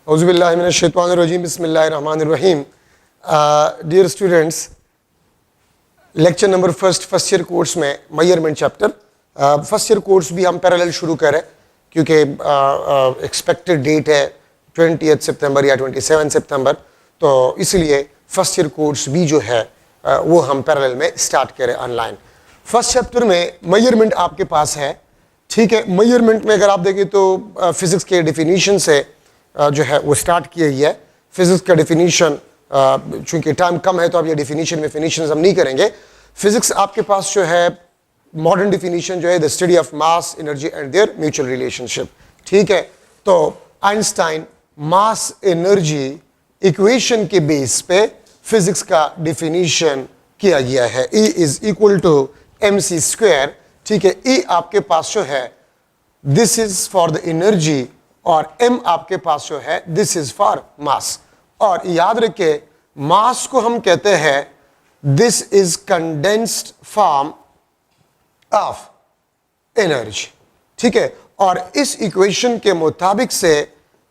औज़ुबिल्लाहि मिनश्शैतानिर्रजीम बिस्मिल्लाहिर्रहमानिर्रहीम। Dear students, lecture number first year course में measurement chapter first year course भी हम पैरेलल शुरू करें क्योंकि एक्सपेक्टेड डेट है 20 सितंबर या 27 सितंबर, तो इसलिए फर्स्ट ईयर कोर्स भी जो है वो हम पैरेलल में स्टार्ट करें ऑनलाइन। फर्स्ट चैप्टर में मेजरमेंट आपके पास है, ठीक है। मेजरमेंट में अगर आप देखें तो फिजिक्स के डिफिनीशन से जो है वो स्टार्ट किया गया है। फिजिक्स का डिफिनीशन, चूंकि टाइम कम है तो अब ये डिफिनीशन में फिनिशन हम नहीं करेंगे। फिजिक्स आपके पास जो है मॉडर्न डिफिनीशन जो है the study of mass, energy and their mutual relationship, ठीक है। तो आइंस्टाइन मास एनर्जी इक्वेशन के बेस पे फिजिक्स का डिफिनीशन किया गया है। E is equal to mc square, ठीक है। E आपके पास जो है this is for the energy और m आपके पास जो है दिस इज फॉर मास। और याद रखिए मास को हम कहते हैं this is condensed form of energy, ठीक है। और इस इक्वेशन के मुताबिक से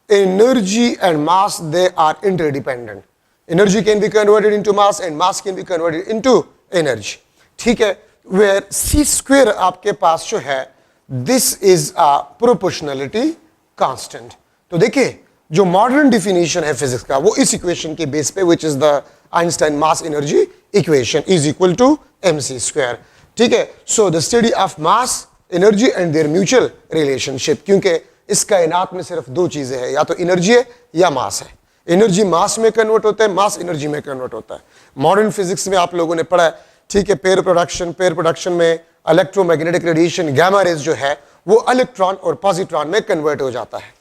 energy and mass they are interdependent. Energy can be converted into mass and mass can be converted into energy, ठीक है। वेयर सी स्क्वायर आपके पास जो है this is a proportionality constant. तो देखिए जो मॉडर्न डिफिनीशन है फिजिक्स का वो इस इक्वेशन के बेस पे which is the Einstein mass energy equation is equal to mc square, ठीक है। So the study of mass, energy and their mutual relationship, क्योंकि इस कायनात में सिर्फ दो चीजें हैं, या तो एनर्जी है या मास है। एनर्जी मास में कन्वर्ट होता है, मास एनर्जी में कन्वर्ट होता है। मॉडर्न फिजिक्स में आप लोगों ने पढ़ा है, ठीक है। पेयर प्रोडक्शन में इलेक्ट्रोमैग्नेटिक रेडिएशन गैमा रेज जो है वो इलेक्ट्रॉन और पॉजिट्रॉन में कन्वर्ट हो जाता है,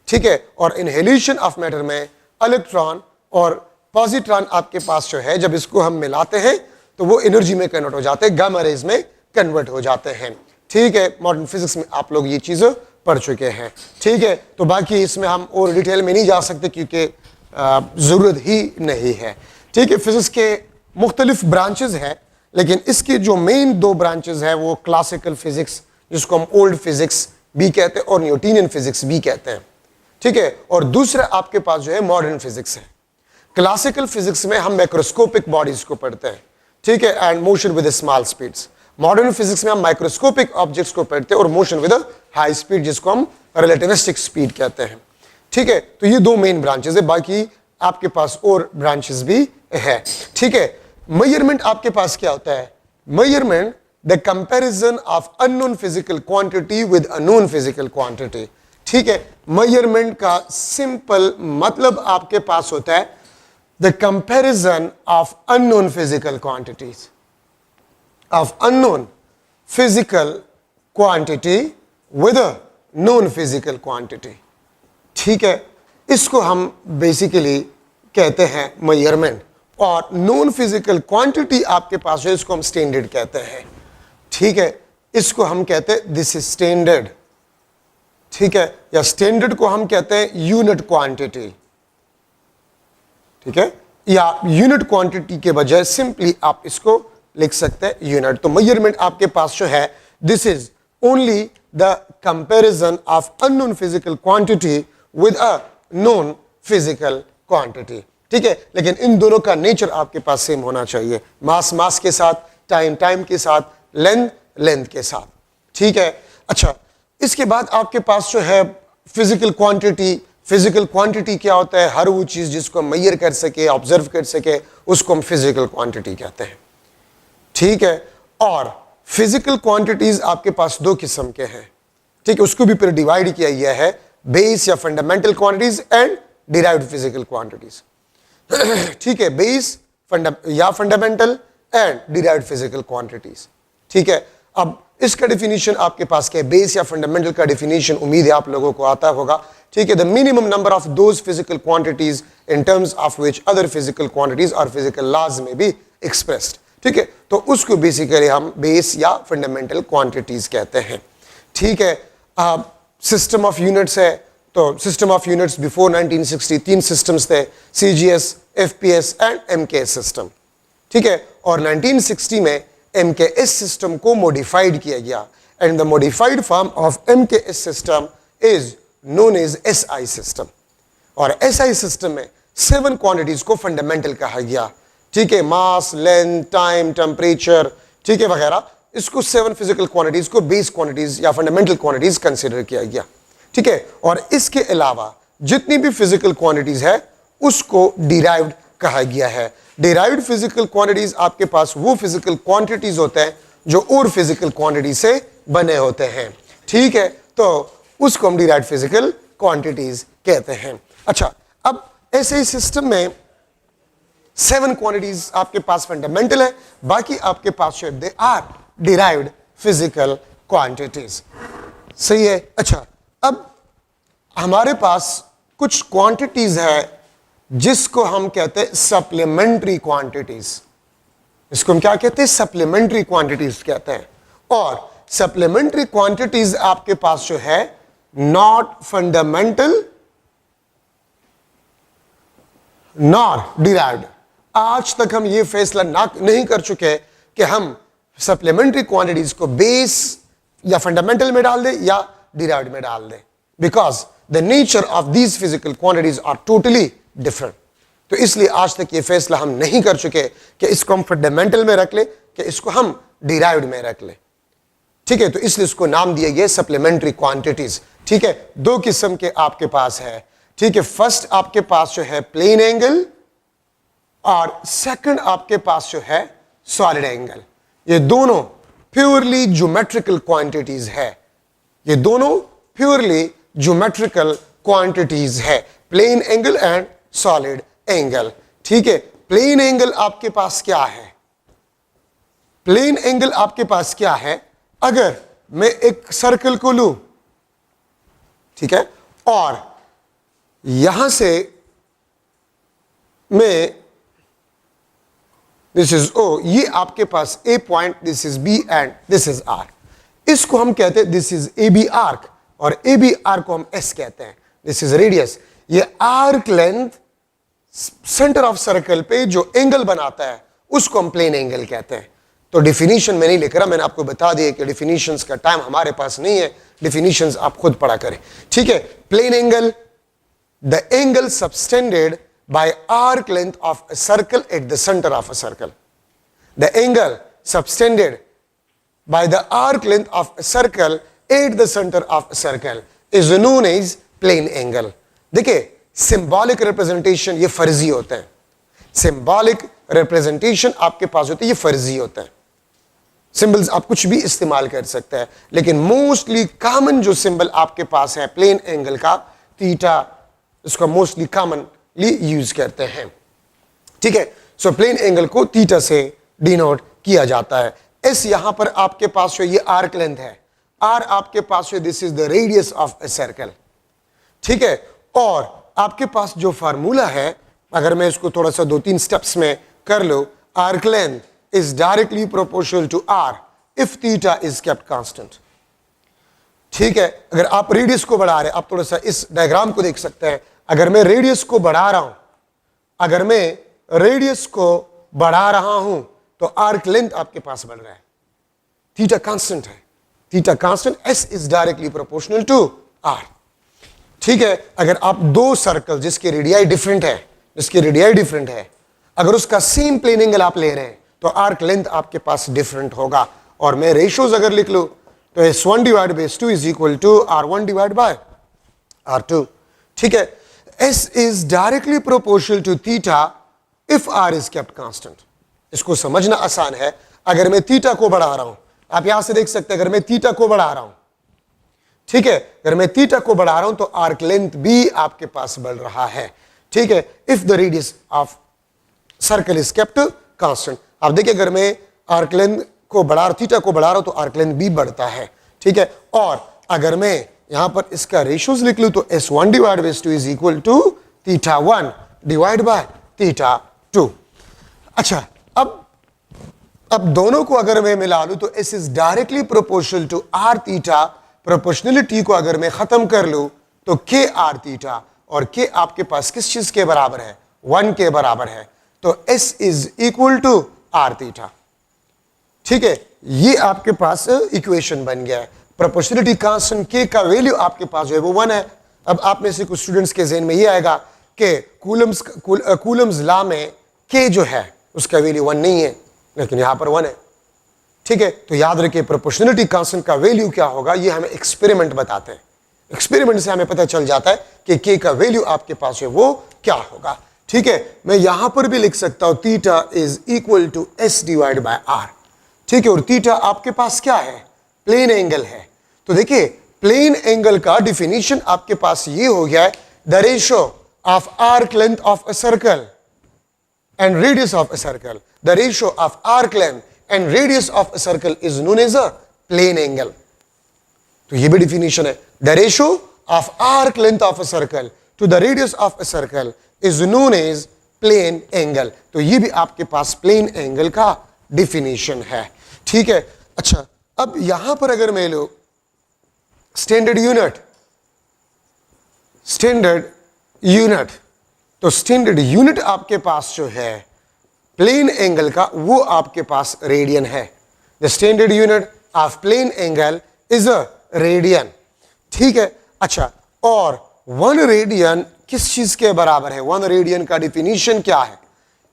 ठीक है। और इनहेलेशन ऑफ मैटर में इलेक्ट्रॉन और पॉजिट्रॉन आपके पास जो है जब इसको हम मिलाते हैं तो वो एनर्जी में कन्वर्ट हो जाते हैं, गामा रेज में कन्वर्ट हो जाते हैं, ठीक है। मॉडर्न फिजिक्स में आप लोग ये चीजें पढ़ चुके हैं, ठीक है। तो बाकी इसमें हम और डिटेल में नहीं जा सकते क्योंकि जरूरत ही नहीं है, ठीक है। फिजिक्स के मुख्तलिफ ब्रांचेस हैं, लेकिन इसकी जो मेन दो ब्रांचेस है वो क्लासिकल फिजिक्स जिसको हम ओल्ड फिजिक्स भी कहते हैं और न्यूटोनियन फिजिक्स भी कहते हैं, ठीक है। और दूसरा आपके पास जो है मॉडर्न फिजिक्स है। क्लासिकल फिजिक्स में हम माइक्रोस्कोपिक बॉडीज को पढ़ते हैं, ठीक है, and motion with small speeds. Modern physics में हम माइक्रोस्कोपिक ऑब्जेक्ट्स को पढ़ते हैं और मोशन विद हाई स्पीड जिसको हम रिलेटिविस्टिक स्पीड कहते हैं, ठीक है। तो ये दो मेन ब्रांचेस है, बाकी आपके पास और ब्रांचेस भी है, ठीक है। मेजरमेंट आपके पास क्या होता है? Measurement the comparison of unknown physical quantity with a known physical quantity, ठीक है। मेजरमेंट का सिंपल मतलब आपके पास होता है the comparison of unknown physical quantities, of unknown physical quantity with a known physical quantity, ठीक है। इसको हम बेसिकली कहते हैं मेजरमेंट। और नॉन फिजिकल क्वांटिटी आपके पास है, इसको हम स्टैंडर्ड कहते हैं, ठीक है। इसको हम कहते हैं दिस इज स्टैंडर्ड, ठीक है। या स्टैंडर्ड को हम कहते हैं यूनिट क्वांटिटी, ठीक है। या यूनिट क्वांटिटी के बजाय सिंपली आप इसको लिख सकते हैं यूनिट। तो मेजरमेंट आपके पास जो है this is only the comparison of unknown physical quantity with a known physical quantity, ठीक है। लेकिन इन दोनों का नेचर आपके पास सेम होना चाहिए, मास के साथ, टाइम के साथ, लेंथ के साथ, ठीक है। अच्छा, इसके बाद आपके पास जो है फिजिकल क्वांटिटी क्या होता है? हर वो चीज जिसको हम मेजर कर सके, ऑब्जर्व कर सके, उसको हम फिजिकल क्वांटिटी कहते हैं, ठीक है। और फिजिकल क्वांटिटीज आपके पास दो किस्म के हैं, ठीक है। उसको भी फिर डिवाइड किया गया है, बेस या fundamental quantities and derived physical quantities, ठीक है। बेस या fundamental and derived physical quantities, ठीक है। अब इसका डिफिनीशन आपके पास क्या है? बेस या फंडामेंटल का डिफिनीशन उम्मीद है आप लोगों को आता होगा, ठीक है। The minimum number of those physical quantities in terms of which other physical quantities और फिजिकल लॉज में बी एक्सप्रेस्ड, ठीक है। तो उसको बेसिकली हम बेस या फंडामेंटल क्वांटिटीज कहते हैं, ठीक है। सिस्टम ऑफ यूनिट्स है, तो सिस्टम ऑफ यूनिट्स बिफोर 1960 तीन सिस्टम्स थे, CGS, FPS and MKS system, ठीक है। और 1960 में MKS सिस्टम को मॉडिफाइड किया गया and the modified form of MKS system is known as SI system. और एसआई सिस्टम में 7 क्वांटिटीज को फंडामेंटल कहा गया, ठीक है, मास, लेंथ, टाइम, टेम्परेचर, ठीक है, वगैरह। इसको 7 फिजिकल क्वांटिटीज को बेस क्वांटिटीज या फंडामेंटल क्वांटिटीज कंसीडर किया गया, ठीक है। और इसके अलावा जितनी भी फिजिकल क्वांटिटीज है उसको डिराइव्ड कहा गया है। डिराइव्ड फिजिकल क्वांटिटीज आपके पास वो फिजिकल क्वांटिटीज होते हैं जो और फिजिकल क्वांटिटी से बने होते हैं, ठीक है, तो उसको हम डिराइव्ड फिजिकल क्वांटिटीज कहते हैं। अच्छा, अब ऐसे ही सिस्टम में 7 क्वांटिटीज आपके पास फंडामेंटल है, बाकी आपके पास they are derived physical quantities, सही है। अच्छा, अब हमारे पास कुछ क्वांटिटीज है जिसको हम कहते हैं सप्लीमेंट्री क्वांटिटीज। इसको हम क्या कहते हैं? सप्लीमेंट्री क्वांटिटीज कहते हैं। और सप्लीमेंट्री क्वांटिटीज आपके पास जो है नॉट फंडामेंटल नॉर डिराइव्ड। आज तक हम ये फैसला नहीं कर चुके कि हम सप्लीमेंट्री क्वांटिटीज को बेस या फंडामेंटल में डाल दें या डिराइव्ड में डाल दें, because the nature of these physical quantities are totally different. तो इसलिए आज तक ये फैसला हम नहीं कर चुके कि इसको हम फंडामेंटल में रख ले कि इसको हम डिराइव्ड में रख ले, ठीक है। तो इसलिए इसको नाम दिया गया सप्लीमेंट्री क्वांटिटीज, ठीक है। 2 किस्म के आपके पास है, ठीक है। फर्स्ट आपके पास जो है प्लेन एंगल और सेकंड आपके पास जो है सॉलिड एंगल। ये दोनों प्योरली ज्योमेट्रिकल क्वांटिटीज है, ये दोनों प्योरली ज्योमेट्रिकल क्वांटिटीज है, plane angle and solid angle, ठीक है। प्लेन एंगल आपके पास क्या है? प्लेन एंगल आपके पास क्या है? अगर मैं एक सर्कल को लूं, ठीक है, और यहां से मैं दिस इज ओ, ये आपके पास A point, this is B and this is R. इसको हम कहते हैं this is A B arc, और ए बी आर्क को हम एस कहते हैं, दिस इज रेडियस। ये arc length centre of circle पे जो एंगल बनाता है उसको हम प्लेन एंगल कहते हैं। तो डिफिनीशन में नहीं लिख रहा, मैंने आपको बता दिया कि डिफिनीशंस का टाइम हमारे पास नहीं है, डिफिनीशंस आप खुद पढ़ा करें, ठीक है। Plane angle, the angle subtended by arc length of a circle at the center of a circle. The angle subtended by the arc length of a circle at the center of a circle is known as plane angle. देखिए, symbolic representation ये फर्जी होते हैं, symbolic representation आपके पास होते हैं, ये फर्जी होते हैं। सिंबल्स आप कुछ भी इस्तेमाल कर सकते हैं, लेकिन मोस्टली कॉमन जो सिंबल आपके पास है प्लेन एंगल का, थीटा, इसको मोस्टली कॉमन यूज करते हैं, ठीक है। सो प्लेन एंगल को थीटा से डिनोट किया जाता है। एस यहां पर आपके पास जो ये आर्क लेंथ है, आर आपके पास जो this is the radius of a circle, ठीक है। और आपके पास जो फार्मूला है, अगर मैं इसको थोड़ा सा 2-3 स्टेप्स में कर लो, arc length is directly proportional to R if theta is kept constant, ठीक है। अगर आप रेडियस को बढ़ा रहे हैं, आप थोड़ा सा इस डायग्राम को देख सकते हैं, अगर मैं रेडियस को बढ़ा रहा हूं, अगर मैं रेडियस को बढ़ा रहा हूं तो आर्क लेंथ आपके पास बढ़ रहा है, थीटा कांस्टेंट है, theta constant, S is directly proportional to R, ठीक है। अगर आप 2 सर्कल जिसके रेडियाई डिफरेंट है, अगर उसका सेम प्लेन एंगल आप ले रहे हैं तो आर्क लेंथ आपके पास डिफरेंट होगा। और मैं रेशियोज अगर लिख लूं तो S1 divide by S2 is equal to R1 divide by R2, ठीक है। S is directly proportional to theta if R is kept constant. इसको समझना आसान है। अगर मैं थीटा को बढ़ा रहा हूं, आप यहां से देख सकते हैं, अगर मैं थीटा को बढ़ा रहा हूं, ठीक है, अगर मैं थीटा को बढ़ा रहा हूं तो आर्क लेंथ भी आपके पास बढ़ रहा है, ठीक है, if the radius of circle is kept constant. आप देखिए, अगर मैं आर्क लेंथ को बढ़ा, थीटा को बढ़ा रहा हूं तो आर्क लेंथ भी बढ़ता है, ठीक है। और अगर मैं यहां पर इसका रेशियोज लिख लूं तो S1 divide by S2 is equal to theta 1 divide by theta 2। अच्छा, अब दोनों को अगर मैं मिला लूं तो S is directly proportional to R theta. Proportionality को अगर मैं खत्म कर लूं तो K R थीटा, और K आपके पास किस चीज के बराबर है? 1 के बराबर है, तो S is equal to R theta, ठीक है। ये आपके पास इक्वेशन बन गया है। प्रोपोर्शनलिटी कांस्टेंट K का वैल्यू आपके पास जो है वो 1 है। अब आप में से कुछ स्टूडेंट्स के ज़हन में ये आएगा कि कूलम्स लॉ में के जो है उसका वैल्यू 1 नहीं है, लेकिन यहां पर 1 है। ठीक है, तो याद रखिए प्रोपोर्शनलिटी कांस्टेंट का वैल्यू क्या होगा ये हमें एक्सपेरिमेंट बताते हैं। एक्सपेरिमेंट से हमें पता चल जाता है कि के का वैल्यू आपके पास है वो क्या होगा। ठीक है, मैं यहां पर भी लिख सकता हूं theta is equal to S divide by R. ठीक है, और थीटा आपके पास क्या है, प्लेन एंगल है। तो देखिए प्लेन एंगल का डिफिनीशन आपके पास ये हो गया है, the ratio of arc length of a circle and radius of a circle. The ratio of arc length and radius of a circle is known as a plane angle. तो ये भी definition है, the ratio of arc length of a circle to the radius of a circle is known as plane angle. तो ये भी आपके पास plane angle का definition है। ठीक है, अच्छा अब यहां पर अगर मैं लो standard unit, तो स्टैंडर्ड यूनिट आपके पास जो है प्लेन एंगल का वो आपके पास रेडियन है। The standard unit of plane angle is a radian. ठीक है, अच्छा और 1 रेडियन किस चीज के बराबर है, 1 रेडियन का डिफिनीशन क्या है,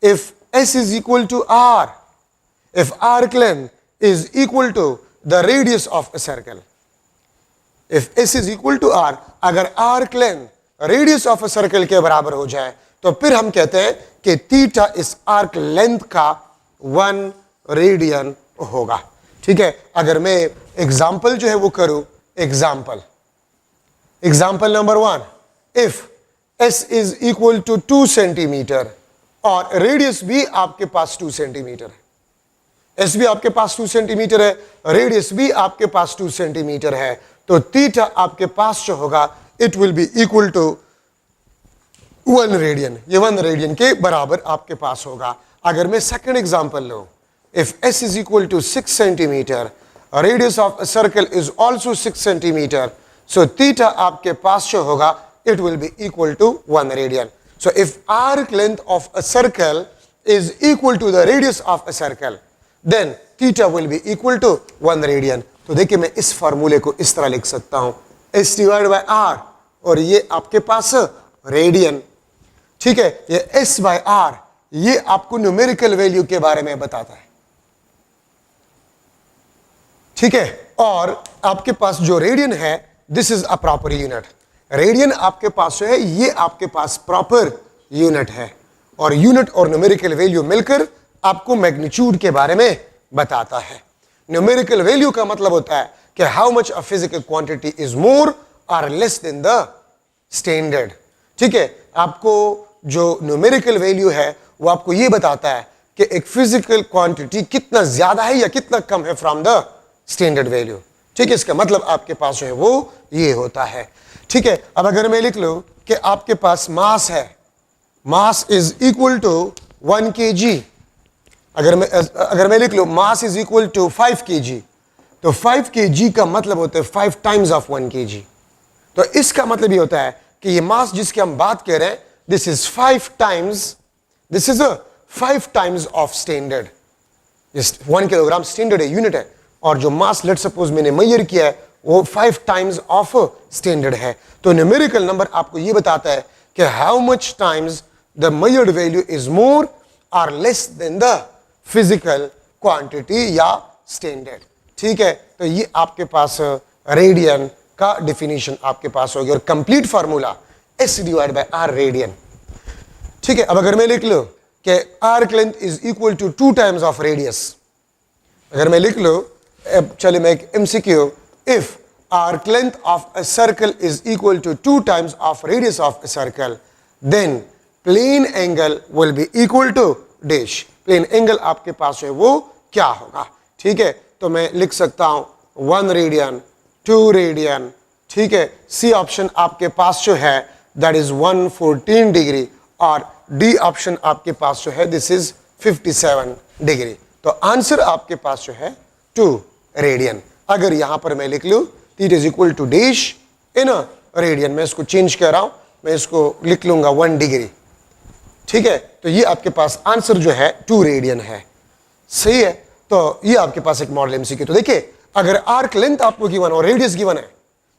if S is equal to R, if arc length is equal to the radius of a circle, if S is equal to R, अगर arc length radius of a circle के बराबर हो जाए तो फिर हम कहते हैं कि थीटा इस आर्क लेंथ का 1 रेडियन होगा। ठीक है, अगर मैं एग्जांपल जो है वो करूं, example number 1, if S is equal to 2 centimetre और रेडियस भी आपके पास 2 सेंटीमीटर है, एस भी आपके पास 2 सेंटीमीटर है, रेडियस भी आपके पास 2 सेंटीमीटर है, तो थीटा आपके पास जो होगा it will be equal to 1 radian, ये 1 रेडियन के बराबर आपके पास होगा। अगर मैं सेकंड एग्जांपल लूं, if S is equal to 6 centimetre, radius of a circle is also 6 centimetre, so theta आपके पास जो होगा it will be equal to 1 radian. So if arc length of a circle is equal to the radius of a circle, then theta will be equal to 1 radian. तो देखिए मैं इस फार्मूले को इस तरह लिख सकता हूं, एस डिवाइड बाय आर, और ये आपके पास रेडियन। ठीक है, ये एस बाय आर ये आपको न्यूमेरिकल वैल्यू के बारे में बताता है। ठीक है, और आपके पास जो रेडियन है this is a proper unit. Radian आपके पास जो है ये आपके पास प्रॉपर यूनिट है, और यूनिट और न्यूमेरिकल वैल्यू मिलकर आपको मैग्नीट्यूड के बारे में बताता है। न्यूमेरिकल वैल्यू का मतलब होता है कि how much a physical quantity is more or less than the standard. ठीक है, आपको जो न्यूमेरिकल वैल्यू है वो आपको ये बताता है कि एक फिजिकल क्वांटिटी कितना ज्यादा है या कितना कम है फ्रॉम द स्टैंडर्ड वैल्यू। ठीक है, इसका मतलब आपके पास जो है वो ये होता है। ठीक है, अब अगर मैं लिख लूं कि आपके पास मास है, mass is equal to 1 kg, अगर मैं लिख लूं mass is equal to 5 kg, तो 5 kg का मतलब होता है 5 टाइम्स ऑफ 1 kg। तो इसका मतलब ये होता है कि ये मास जिसकी हम बात कर रहे हैं this is 5 times of standard. 1 kilogram standard है, यूनिट है, और जो मास लेट सपोज मैंने मेजर किया है वो 5 टाइम्स ऑफ स्टैंडर्ड है। तो न्यूमेरिकल नंबर आपको ये बताता है कि how much times the measured value is more or less than the physical quantity या स्टैंडर्ड। ठीक है, तो ये आपके पास रेडियन का डिफिनीशन आपके पास होगी, और complete formula S divide by R radian. ठीक है, अब अगर मैं लिख लूं कि arc length is equal to 2 times of radius, अगर मैं लिख लूं, चलिए मैं एक MCQ, if arc length of a circle is equal to 2 times of radius of a circle, then plane angle will be equal to dash. Plane angle आपके पास है वो क्या होगा। ठीक है, तो मैं लिख सकता हूं 1 रेडियन, 2 रेडियन। ठीक है, सी ऑप्शन आपके पास जो है दैट इज 114 डिग्री, और डी ऑप्शन आपके पास जो है दिस इज 57 डिग्री। तो आंसर आपके पास जो है 2 रेडियन। अगर यहां पर मैं लिख लूं theta is equal to dash in radian, मैं इसको चेंज कर रहा हूं, मैं इसको लिख लूंगा 1 डिग्री। ठीक है, तो ये आपके पास आंसर जो है 2 रेडियन है। सही है, तो ये आपके पास एक मॉडल एमसीक्यू। तो देखिए अगर आर्क लेंथ आपको गिवन और रेडियस गिवन है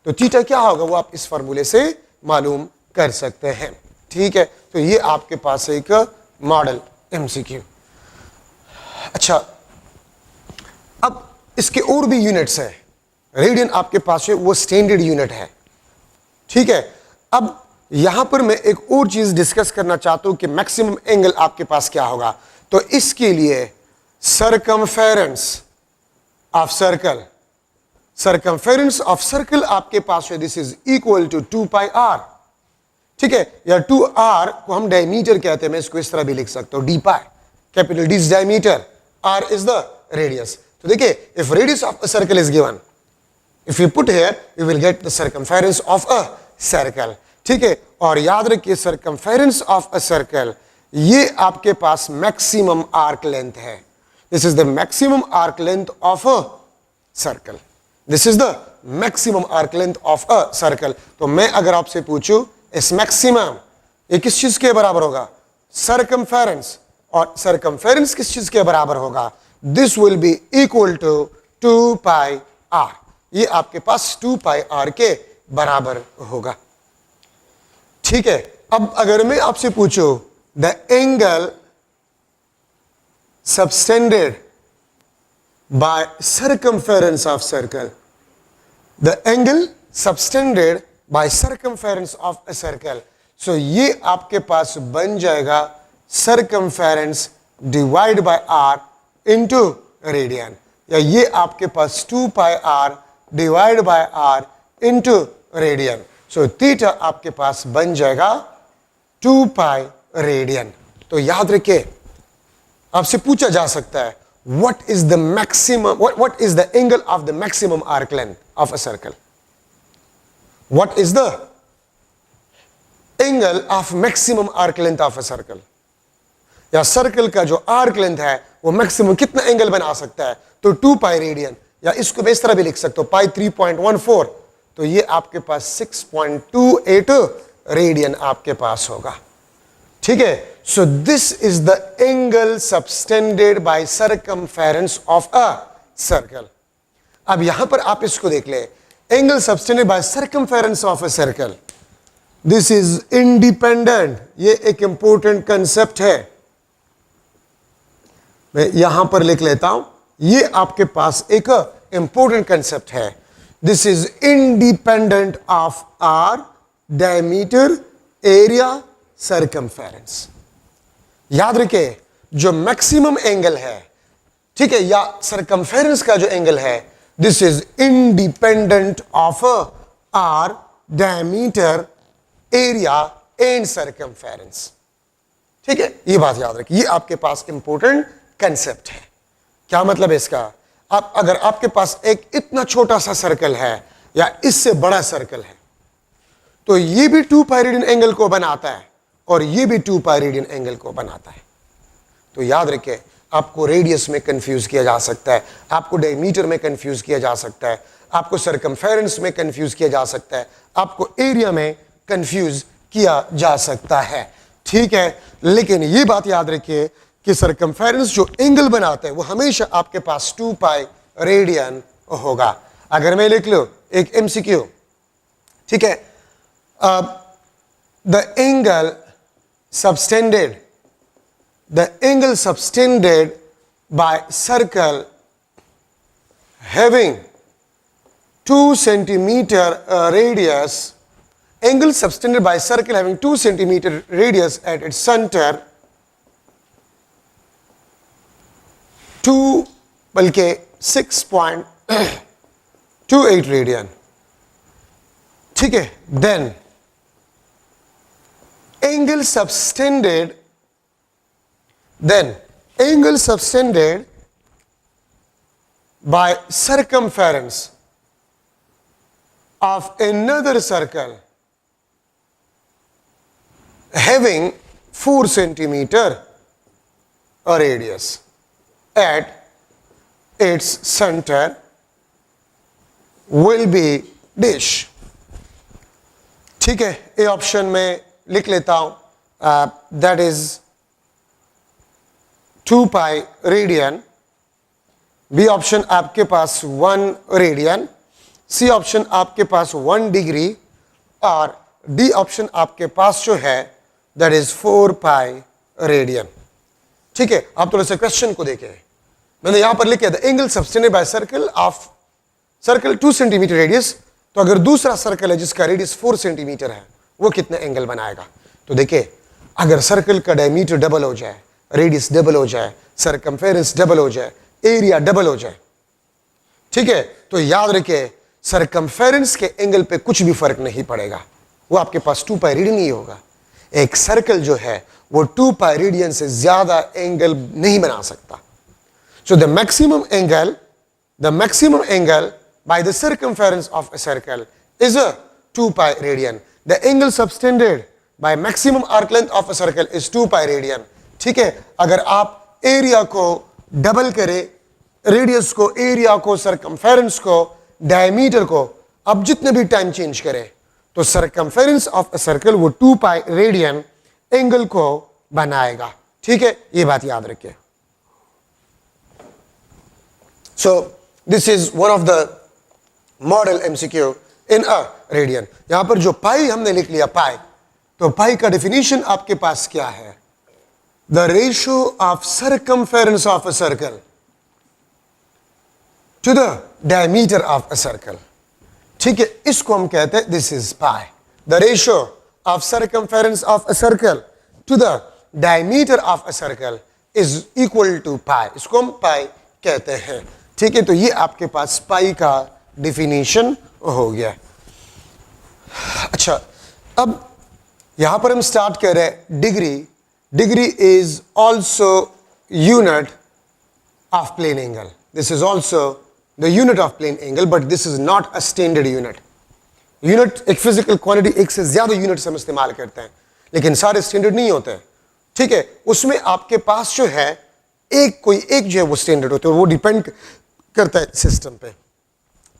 तो थीटा क्या होगा वो आप इस फार्मूले से मालूम कर सकते हैं। ठीक है, तो ये आपके पास एक मॉडल एमसीक्यू। अच्छा, अब इसके और भी यूनिट्स है। रेडियन आपके पास है वो स्टैंडर्ड यूनिट है, ठीक है। अब यहां पर मैं एक और चीज डिस्कस करना चाहता हूं कि मैक्सिमम एंगल आपके पास क्या होगा। तो इसके लिए circumference of circle, circumference of circle आपके पास है, this is equal to 2 pi R, ठीक है। या 2r को हम डायमीटर कहते हैं, मैं इसको इस तरह भी लिख सकता हूं, D pi, capital D is diameter, r is the radius. तो देखिए, if radius of a circle is given, if you put here you will get the circumference of a circle, ठीक है। और याद रखिए सरकमफेरेंस ऑफ अ सर्कल ये आपके पास maximum arc length है, this is the maximum arc length of a circle, this is the maximum arc length of a circle. तो मैं अगर आपसे पूछूं इस मैक्सिमम ये किस चीज के बराबर होगा, सरकमफेरेंस, और सरकमफेरेंस किस चीज के बराबर होगा, this will be equal to 2 pi R, ये आपके पास 2 पाई आर के बराबर होगा, ठीक है। अब अगर मैं आपसे पूछूं the angle subtended by circumference of circle, the angle subtended by circumference of a circle, so ये आपके पास बन जाएगा circumference divide by R into radian, या ये आपके पास 2 pi R divide by R into radian. So theta आपके पास बन जाएगा 2 पाई रेडियन। तो याद रखिए, आपसे पूछा जा सकता है what is the maximum, what is the angle of the maximum arc length of a circle, what is the angle of maximum arc length of a circle, या सर्कल का जो आर्क लेंथ है वो मैक्सिमम कितना angle बना सकता है, तो 2 पाई रेडियन, या इसको मैं इस तरह भी लिख सकता हूं पाई 3.14, तो ये आपके पास 6.28 रेडियन आपके पास होगा, ठीक है। सो this is the angle subtended by circumference of a circle. अब यहां पर आप इसको देख ले, angle subtended by circumference of a circle, this is independent, ये एक इंपॉर्टेंट कंसेप्ट है, मैं यहां पर लिख लेता हूं, ये आपके पास एक इंपॉर्टेंट कंसेप्ट है, this is independent of R, diameter, area, circumference. याद रखिए जो मैक्सिमम एंगल है, ठीक है, या सरकमफेरेंस का जो एंगल है, this is independent of R, diameter, area and circumference, ठीक है। ये बात याद रखिए, ये आपके पास इंपॉर्टेंट कंसेप्ट है। क्या मतलब है इसका, आप अगर आपके पास एक इतना छोटा सा सर्कल है या इससे बड़ा सर्कल है, तो ये भी 2 पाई रेडियन एंगल को बनाता है और ये भी 2 पाई रेडियन एंगल को बनाता है। तो याद रखिए, आपको रेडियस में कंफ्यूज किया जा सकता है, आपको डायमीटर में कंफ्यूज किया जा सकता है, आपको सरकमफेरेंस में कंफ्यूज किया जा सकता है, आपको एरिया में कंफ्यूज किया जा सकता है, ठीक है। लेकिन ये बात याद रखिए कि सरकमफेरेंस जो एंगल बनाता है वो हमेशा आपके पास 2 पाई रेडियन होगा। अगर मैं लिख लूं एक एमसीक्यू, ठीक है, the angle subtended, the angle subtended by circle having 2 centimeter radius, angle subtended by circle having 2 centimeter radius at its center, 2 बल्कि 6.28 रेडियन, ठीक है। then angle subtended by circumference of another circle having 4 centimeter radius at its center will be dish, ठीक है। A option में लिख लेता हूं, that is 2 pi radian, B option आपके पास 1 रेडियन, सी ऑप्शन आपके पास 1 डिग्री, और डी ऑप्शन आपके पास जो है दैट इज 4 पाई रेडियन। ठीक है, आप थोड़ा सा क्वेश्चन को देखें, मैंने यहां पर लिखा the angle subtended by circle of circle 2 centimetre radius. तो अगर दूसरा सर्कल है जिसका रेडियस 4 सेंटीमीटर है, वो कितना एंगल बनाएगा? तो देखिए, अगर सर्कल का डायमीटर डबल हो जाए, रेडियस डबल हो जाए, सरकमफेरेंस डबल हो जाए, एरिया डबल हो जाए, ठीक है, तो याद रखिए सरकमफेरेंस के एंगल पे कुछ भी फर्क नहीं पड़ेगा, वो आपके पास 2 पाई रेडियन ही होगा। एक सर्कल जो है वो 2 पाई रेडियन से ज्यादा एंगल नहीं बना सकता। So the maximum angle by the circumference of a circle is a 2 pi radian. The angle subtended by maximum arc length of a circle is 2 pi radian. ठीक है, अगर आप एरिया को डबल करें, रेडियस को, एरिया को, circumference को, diameter को, अब जितने भी टाइम चेंज करें तो सरकमफेरेंस ऑफ अ सर्कल वो 2 पाई रेडियन एंगल को बनाएगा। ठीक है, ये बात याद रखिए। सो this is one of the model MCQ in a radian. यहां पर जो पाई हमने लिख लिया पाई, तो पाई का डेफिनेशन आपके पास क्या है? The ratio of circumference of a circle to the diameter of a circle. ठीक है, इसको हम कहते हैं this is pi. The ratio of circumference of a circle to the diameter of a circle is equal to pi. इसको हम पाई कहते हैं। ठीक है, तो ये आपके पास पाई का डिफिनीशन हो गया। अच्छा, अब यहां पर हम स्टार्ट कर रहे हैं degree. Degree is also unit of plane angle. This is also the unit of plane angle, but this is not a standard unit. Unit एक फिजिकल क्वांटिटी, एक से ज्यादा यूनिट्स हम इस्तेमाल करते हैं, लेकिन सारे स्टैंडर्ड नहीं होते। ठीक है, उसमें आपके पास जो है कोई एक जो है वो स्टैंडर्ड होते हैं, वो डिपेंड करता है सिस्टम पे।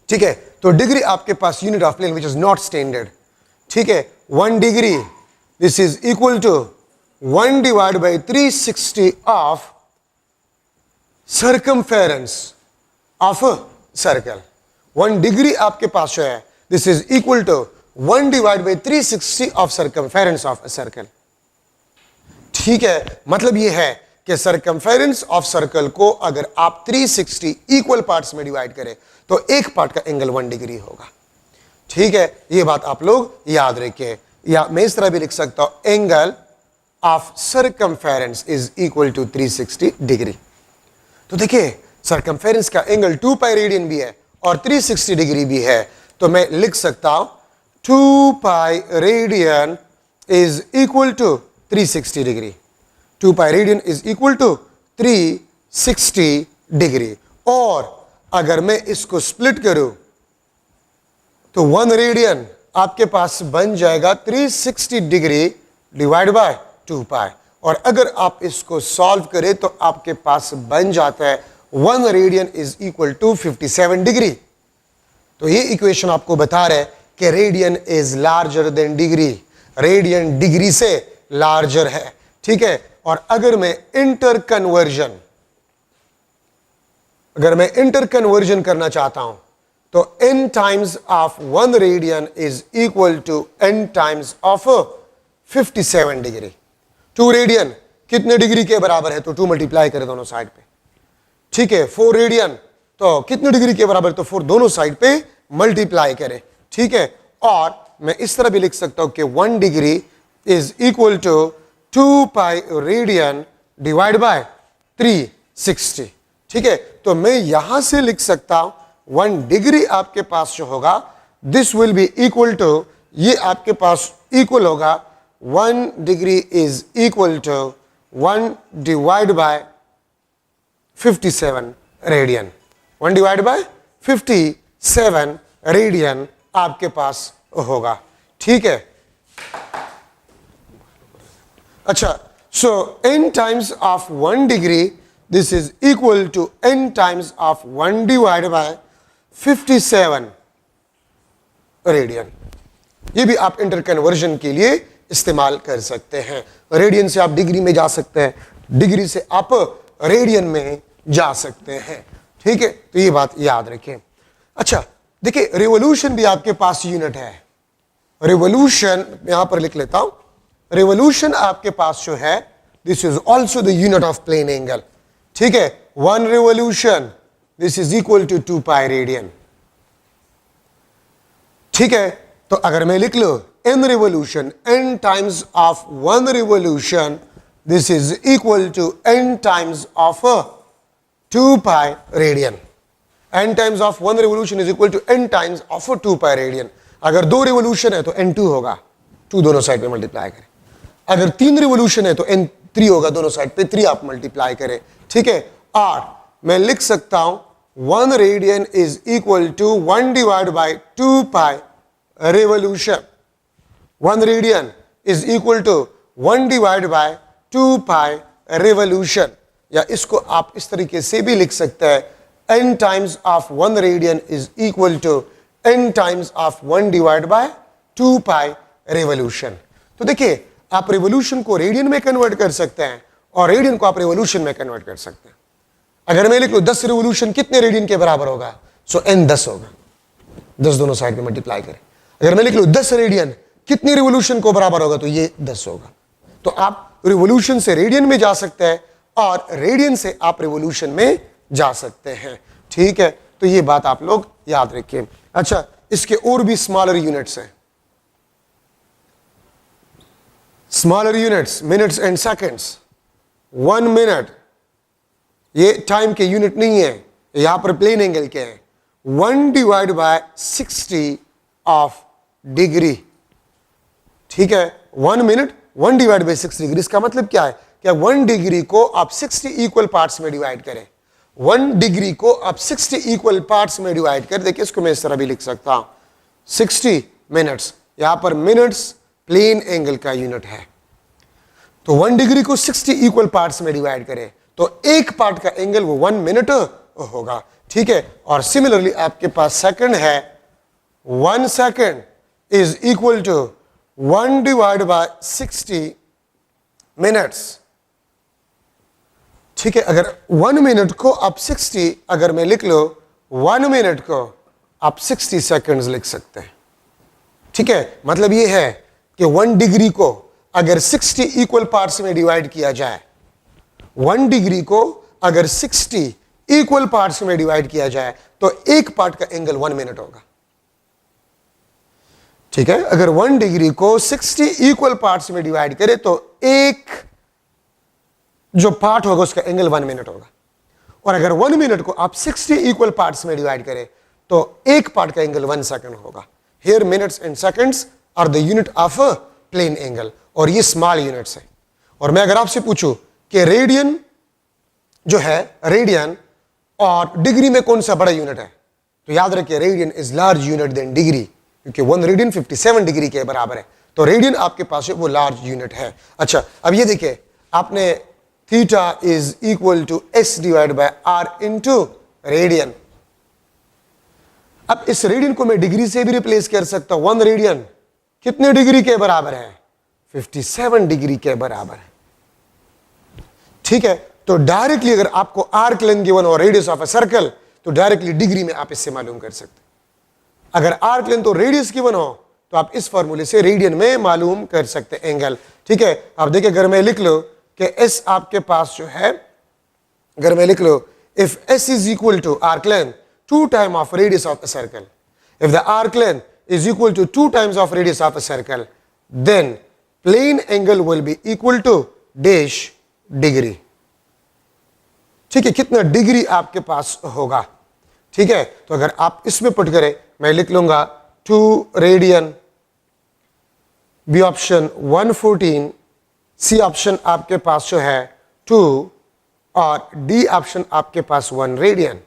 ठीक है, तो डिग्री आपके पास unit of plane which is not standard. ठीक है, 1 degree this is equal to 1 divide by 360 of circumference of a circle. 1 degree आपके पास जो है this is equal to 1 divide by 360 of circumference of a circle. ठीक है, मतलब ये है कि सरकमफेरेंस ऑफ सर्कल को अगर आप 360 इक्वल पार्ट्स में डिवाइड करें तो एक पार्ट का एंगल 1 डिग्री होगा। ठीक है, ये बात आप लोग याद रखिए। या मैं इस तरह भी लिख सकता हूं, angle of circumference is equal to 360 degree. तो देखिए, सरकमफेरेंस का एंगल 2 पाई रेडियन भी है और 360 डिग्री भी है, तो मैं लिख सकता हूं 2 पाई radian is equal to 360 degree. 2 pi radian is equal to 360 degree. और अगर मैं इसको स्प्लिट करूं तो 1 रेडियन आपके पास बन जाएगा 360 डिग्री डिवाइड बाय 2 पाई। और अगर आप इसको सॉल्व करें तो आपके पास बन जाता है 1 radian is equal to 57 degree. तो ये इक्वेशन आपको बता रहा है कि radian is larger than degree. Radian degree से लार्जर है। ठीक है, और अगर मैं इंटर कन्वर्जन करना चाहता हूं तो n times of 1 radian is equal to n times of 57 degree. 2 radian कितने डिग्री के बराबर है? तो 2 मल्टीप्लाई करें दोनों साइड पे। ठीक है, 4 रेडियन तो कितने डिग्री के बराबर? तो 4 दोनों साइड पे मल्टीप्लाई करें। ठीक है, और मैं इस तरह भी लिख सकता हूं कि 1 degree is equal to 2 pi radian divide by 360। ठीक है, तो मैं यहां से लिख सकता हूं 1 डिग्री आपके पास जो होगा this will be equal to, ये आपके पास इक्वल होगा 1 degree is equal to 1 divide by 57 radian. 1 divide by 57 radian आपके पास होगा। ठीक है, अच्छा, so n times of 1 degree this is equal to n times of 1 divide by 57 radian. ये भी आप इंटर कन्वर्जन के लिए इस्तेमाल कर सकते हैं। रेडियन से आप डिग्री में जा सकते हैं, डिग्री से आप रेडियन में जा सकते हैं। ठीक है, तो ये बात याद रखें। अच्छा, देखिए, रिवॉल्यूशन भी आपके पास यूनिट है। रिवॉल्यूशन यहां पर लिख लेता हूं, रिवोल्यूशन आपके पास जो है, this is also the unit of plane angle. ठीक है, 1 revolution this is equal to 2 pi radian. ठीक है, तो अगर मैं लिख लो n revolution, n times of 1 revolution this is equal to n times of 2 pi radian. n times of 1 revolution is equal to n times of 2 pi radian. अगर 2 revolution है तो n2 होगा, 2 दोनों साइड पे मल्टीप्लाई करें। अगर 3 revolution है तो n3 होगा, दोनों साइड पे 3 आप मल्टीप्लाई करें। ठीक है, और मैं लिख सकता हूं 1 radian is equal to 1 divide by 2 pi revolution. 1 radian is equal to 1 divide by 2 pi revolution, या इसको आप इस तरीके से भी लिख सकते हैं, n times of 1 radian is equal to n times of 1 divide by 2 pi revolution. तो देखिए, आप रिवोल्यूशन को रेडियन में कन्वर्ट कर सकते हैं और रेडियन को आप रिवोल्यूशन में कन्वर्ट कर सकते हैं। अगर मैं लिख लूं 10 रिवोल्यूशन कितने रेडियन के बराबर होगा, सो n 10 होगा, 10 दोनों साइड में मल्टीप्लाई करें। अगर मैं लिख लूं 10 रेडियन कितनी रिवोल्यूशन को बराबर होगा, तो ये 10 होगा। तो आप रिवोल्यूशन से रेडियन में जा सकते हैं और रेडियन से आप रिवोल्यूशन में जा सकते हैं। ठीक है, तो ये बात आप लोग याद रखिए। अच्छा, इसके और भी स्मॉलर यूनिट्स हैं, smaller units, minutes and seconds. 1 minute ये टाइम के यूनिट नहीं है, यहां पर प्लेन एंगल के हैं। 1 डिवाइड बाय 60 ऑफ डिग्री। ठीक है, 1 मिनट 1 डिवाइड बाय 60 डिग्री। इसका मतलब क्या है, क्या 1 डिग्री को आप 60 इक्वल पार्ट्स में डिवाइड करें। 1 डिग्री को आप 60 इक्वल पार्ट्स में डिवाइड कर, देखिए इसको मैं इस तरह भी लिख सकता हूं, 60 मिनट्स। यहां पर मिनट्स प्लेन एंगल का यूनिट है, तो 1 डिग्री को 60 इक्वल पार्ट्स में डिवाइड करें तो एक पार्ट का एंगल वो 1 मिनट होगा। ठीक है, और सिमिलरली आपके पास सेकंड है, 1 second is equal to 1 divide by 60 minutes. ठीक है, अगर 1 मिनट को आप 60, अगर मैं लिख लो 1 मिनट को आप 60 सेकंड्स लिख सकते हैं। ठीक है, मतलब ये है कि 1 डिग्री को अगर 60 इक्वल पार्ट्स में डिवाइड किया जाए, 1 डिग्री को अगर 60 इक्वल पार्ट्स में डिवाइड किया जाए तो एक पार्ट का एंगल 1 मिनट होगा। ठीक है, अगर 1 डिग्री को 60 इक्वल पार्ट्स में डिवाइड करें तो एक जो पार्ट होगा उसका एंगल 1 मिनट होगा। और अगर 1 मिनट को आप 60 इक्वल पार्ट्स में डिवाइड करें तो एक पार्ट का एंगल 1 सेकंड होगा। Here minutes and seconds are the unit of a plane angle, और ये स्मॉल यूनिट्स है। और मैं अगर आपसे पूछूं कि रेडियन जो है, रेडियन और डिग्री में कौन सा बड़ा यूनिट है, तो याद रखिए radian is large unit than degree, क्योंकि 1 रेडियन 57 डिग्री के बराबर है, तो रेडियन आपके पास वो लार्ज यूनिट है। अच्छा, अब ये देखिए, आपने theta is equal to s divide by r into radian. अब इस रेडियन को मैं डिग्री से भी रिप्लेस कर सकता हूं। 1 रेडियन कितने डिग्री के बराबर है, 57 डिग्री के बराबर है। ठीक है, तो डायरेक्टली अगर आपको आर्क लेंथ गिवन और रेडियस ऑफ अ सर्कल, तो डायरेक्टली डिग्री में आप इससे मालूम कर सकते हैं। अगर आर्क लेंथ और रेडियस गिवन हो तो आप इस फॉर्मूले से रेडियन में मालूम कर सकते हैं एंगल। ठीक है, आप देखिए, अगर मैं लिख लो कि s आपके पास जो है, अगर मैं लिख लो if s is equal to arc length 2 time of radius of a circle, if the arc length is equal to 2 times of radius of a circle, then plane angle will be equal to dash degree। ठीक है, कितना degree आपके पास होगा। ठीक है, तो अगर आप इसमें पुट करें, मैं लिख लूंगा 2 radian, B option 114, C option आपके पास जो है 2 और डी ऑप्शन आपके पास 1 रेडियन।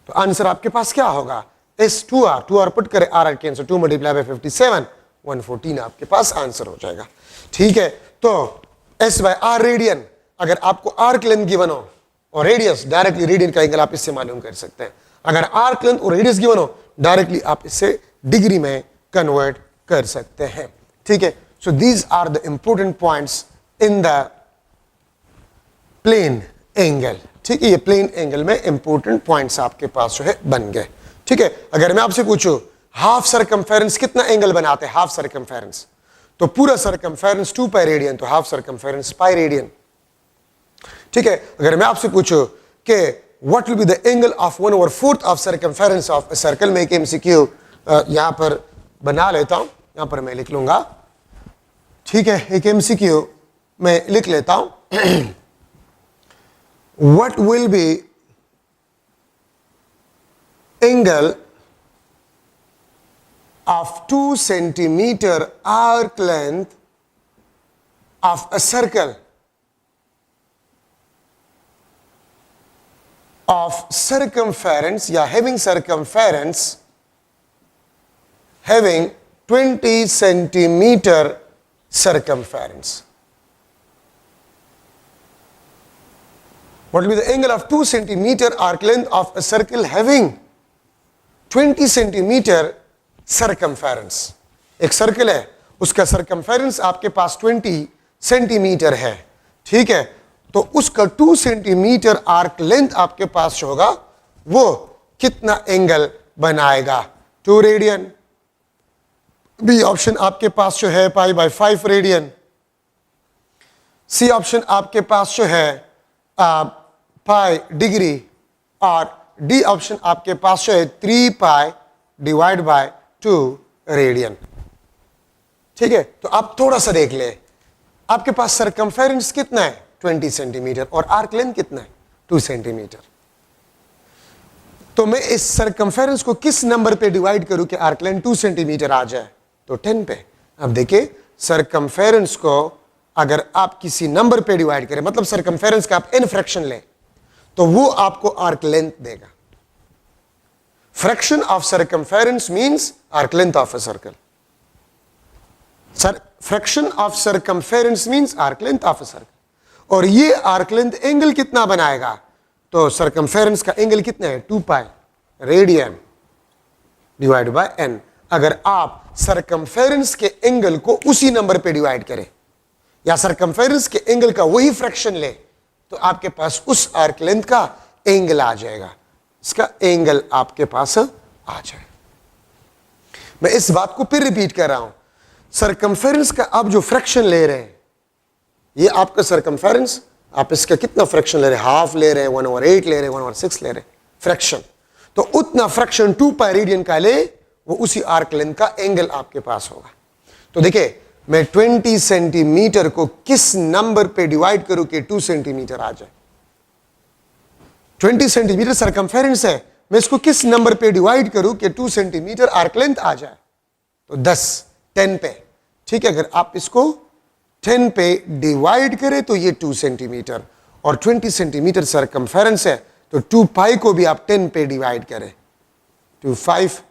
तो आंसर आपके पास क्या होगा, S 2R पुट करें, R कैंसिल, 2 मल्टीप्लाई बाय 57, 114 आपके पास आंसर हो जाएगा। ठीक है, तो S बाय R रेडियन, अगर आपको आर्क लेंथ गिवन हो और रेडियस, डायरेक्टली रेडियन का एंगल आप इससे मालूम कर सकते हैं। अगर आर्क लेंथ और रेडियस गिवन हो, डायरेक्टली आप इससे डिग्री में कन्वर्ट कर सकते हैं। ठीक है, so these are the important points in the plane angle. ठीक है, ये प्लेन एंगल में इंपॉर्टेंट पॉइंट्स आपके पास जो है बन गए। ठीक है, अगर मैं आपसे पूछूं हाफ सरकमफेरेंस कितना एंगल बनाते हैं, हाफ सरकमफेरेंस, तो पूरा सरकमफेरेंस 2 पाई रेडियन, तो हाफ सरकमफेरेंस पाई रेडियन। ठीक है, अगर मैं आपसे पूछूं कि what will B the angle of 1/4 of circumference of a circle, में एक एमसीक्यू यहां पर बना लेता हूं, यहां पर मैं लिख लूंगा। ठीक है, एक एमसीक्यू मैं लिख लेता हूं। What will B angle of 2 centimeter arc length of a circle of circumference, या having circumference having 20 centimeter circumference. What will be the angle of 2 centimeter arc length of a circle having 20 centimeter circumference? एक circle है, उसका circumference आपके पास 20 centimetre है। ठीक है, तो उसका 2 सेंटीमीटर आर्क लेंथ आपके पास होगा, वो कितना एंगल बनाएगा? 2 रेडियन। बी ऑप्शन आपके पास जो है π/5 रेडियन। सी ऑप्शन आपके पास जो है पाई डिग्री, और डी ऑप्शन आपके पास जो है 3 पाई डिवाइड बाय 2 रेडियन। ठीक है, तो आप थोड़ा सा देख ले, आपके पास सरकमफेरेंस कितना है? 20 सेंटीमीटर, और आर्क लेंथ कितना है? 2 सेंटीमीटर। तो मैं इस सरकमफेरेंस को किस नंबर पे डिवाइड करूं कि आर्क लेंथ 2 सेंटीमीटर आ जाए? तो 10 पे। अब देखिए, सरकमफेरेंस को अगर आप किसी नंबर पे डिवाइड करें, मतलब सरकमफेरेंस का आप n फ्रैक्शन लें, तो वो आपको आर्क लेंथ देगा। Fraction of circumference means arc length of a circle. Fraction of circumference means arc length of a circle. और ये arc length एंगल कितना बनाएगा? तो circumference का एंगल कितना है? 2 पाई रेडियन डिवाइड बाय n। अगर आप circumference के एंगल को उसी नंबर पे डिवाइड करें, या circumference के एंगल का वही फ्रैक्शन ले, तो आपके पास उस आर्क लेंथ का एंगल आ जाएगा, इसका एंगल आपके पास आ जाए। मैं इस बात को फिर रिपीट कर रहा हूं, सरकमफेरेंस का आप जो फ्रैक्शन ले रहे हैं, ये आपका सरकमफेरेंस, आप इसका कितना फ्रैक्शन ले रहे हैं? हाफ ले रहे हैं, 1/8 ले रहे हैं, 1/6 ले रहे हैं फ्रैक्शन। तो उतना फ्रैक्शन 2 पाई रेडियन का ले, वो उसी आर्क लेंथ का एंगल आपके पास होगा। तो देखिए, मैं 20 सेंटीमीटर को किस नंबर पे डिवाइड करूं कि 2 सेंटीमीटर आ जाए? 20 सेंटीमीटर सरकमफेरेंस है, मैं इसको किस नंबर पे डिवाइड करूं कि 2 सेंटीमीटर आर्क लेंथ आ जाए? तो 10 पे। ठीक है, अगर आप इसको 10 पे डिवाइड करें तो ये 2 सेंटीमीटर, और 20 सेंटीमीटर सरकमफेरेंस है, तो 2 पाई को भी आप 10 पे डिवाइड करें, तो 5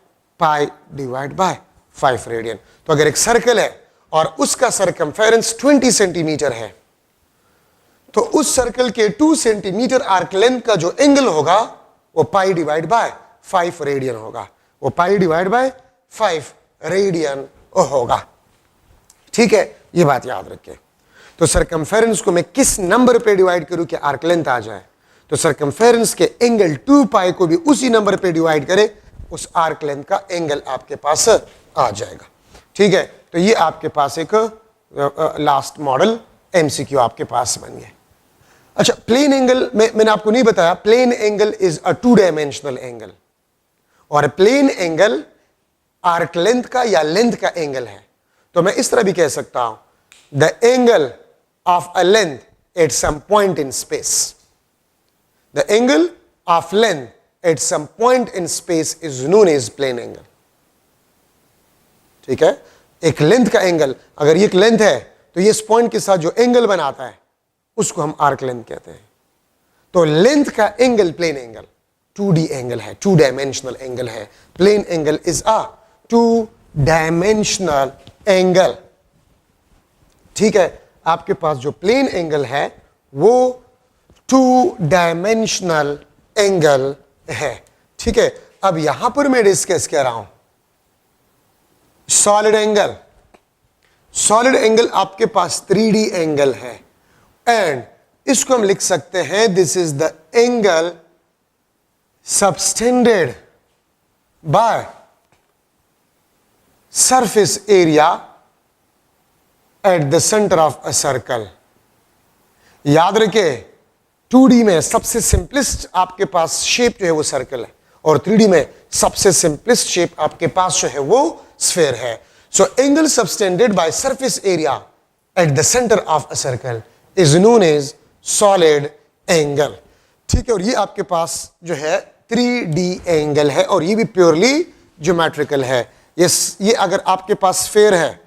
पाई डिवाइड बाय 5 रेडियन। तो अगर एक सर्कल है और उसका सरकमफेरेंस 20 सेंटीमीटर है, तो उस सर्कल के 2 सेंटीमीटर आर्क लेंथ का जो एंगल होगा, वो पाई डिवाइड बाय 5 रेडियन होगा, वो पाई डिवाइड बाय 5 रेडियन होगा। ठीक है, ये बात याद रखें। तो सरकमफेरेंस को मैं किस नंबर पे डिवाइड करूं कि आर्क लेंथ आ जाए? तो सरकमफेरेंस के एंगल 2 पाई को भी उसी नंबर पे डिवाइड करें, उस आर्क लेंथ का एंगल आपके पास आ जाएगा। ठीक है, तो ये आपके पास एक लास्ट मॉडल एमसीक्यू आपके पास बन गया। अच्छा, प्लेन एंगल मैंने आपको नहीं बताया, plane angle is a 2 dimensional angle, और प्लेन एंगल आर्क लेंथ का या लेंथ का एंगल है। तो मैं इस तरह भी कह सकता हूं, the angle of a length at some point in space, the angle of length at some point in space is known as plane angle. ठीक है, एक लेंथ का एंगल, अगर ये एक लेंथ है, तो ये इस पॉइंट के साथ जो एंगल बनाता है, उसको हम आर्क लेंथ कहते हैं। तो लेंथ का angle plane angle 2D angle है, 2 डायमेंशनल एंगल है। Plane angle is a 2 dimensional angle. ठीक है, आपके पास जो प्लेन एंगल है वो 2 डायमेंशनल एंगल है। ठीक है, अब यहां पर मैं डिस्कस कर रहा हूं सॉलिड एंगल। सॉलिड एंगल आपके पास 3D एंगल है, एंड इसको हम लिख सकते हैं, this is the angle subtended by surface area at the centre of a circle. याद रखे 2D में सबसे सिंपलेस्ट आपके पास शेप जो है वो सर्कल है, और 3D में सबसे सिंपलेस्ट शेप आपके पास जो है वो स्फीयर है। So angle subtended by surface area at the centre of a circle is known as solid angle. ठीक है, और ये आपके पास जो है 3D एंगल है, और ये भी प्योरली ज्योमेट्रिकल है। ये अगर आपके पास स्फीयर है,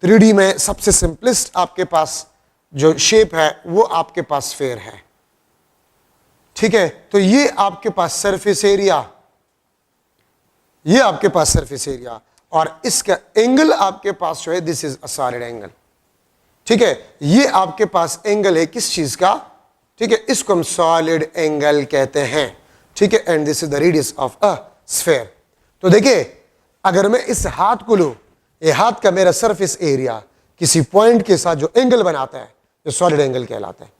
3D में सबसे सिंपलेस्ट आपके पास जो शेप है वो आपके पास स्फीयर है। ठीक है, तो ये आपके पास सरफेस एरिया, ये आपके पास सरफेस एरिया, और इसका एंगल आपके पास जो है this is a solid angle. ठीक है, ये आपके पास एंगल है किस चीज का? ठीक है, इसको हम सॉलिड एंगल कहते हैं। ठीक है, and this is the radius of a sphere. तो देखिए, अगर मैं इस हाथ को लूं, ये हाथ का मेरा सरफेस एरिया किसी पॉइंट के साथ जो एंगल बनाता है जो सॉलिड एंगल कहलाता है।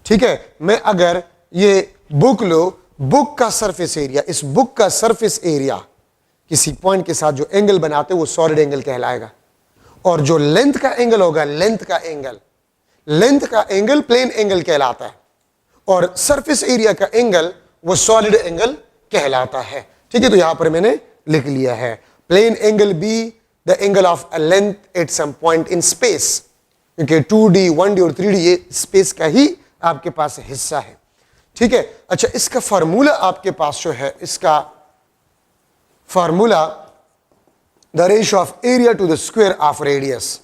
ठीक है, मैं अगर ये बुक लो, बुक का सरफेस एरिया, इस बुक का सरफेस एरिया किसी पॉइंट के साथ जो एंगल बनाते हैं वो सॉलिड एंगल कहलाएगा। और जो लेंथ का एंगल होगा, लेंथ का एंगल प्लेन एंगल कहलाता है, और सरफेस एरिया का एंगल वो सॉलिड एंगल कहलाता है। ठीक है, तो यहां पर मैंने लिख लिया है plane angle be the angle of a length at some point in space, क्योंकि 2D 1D और 3D ये स्पेस का ही आपके पास हिस्सा है। ठीक है, अच्छा, इसका फार्मूला आपके पास जो है, इसका formula the ratio of area to the square of radius.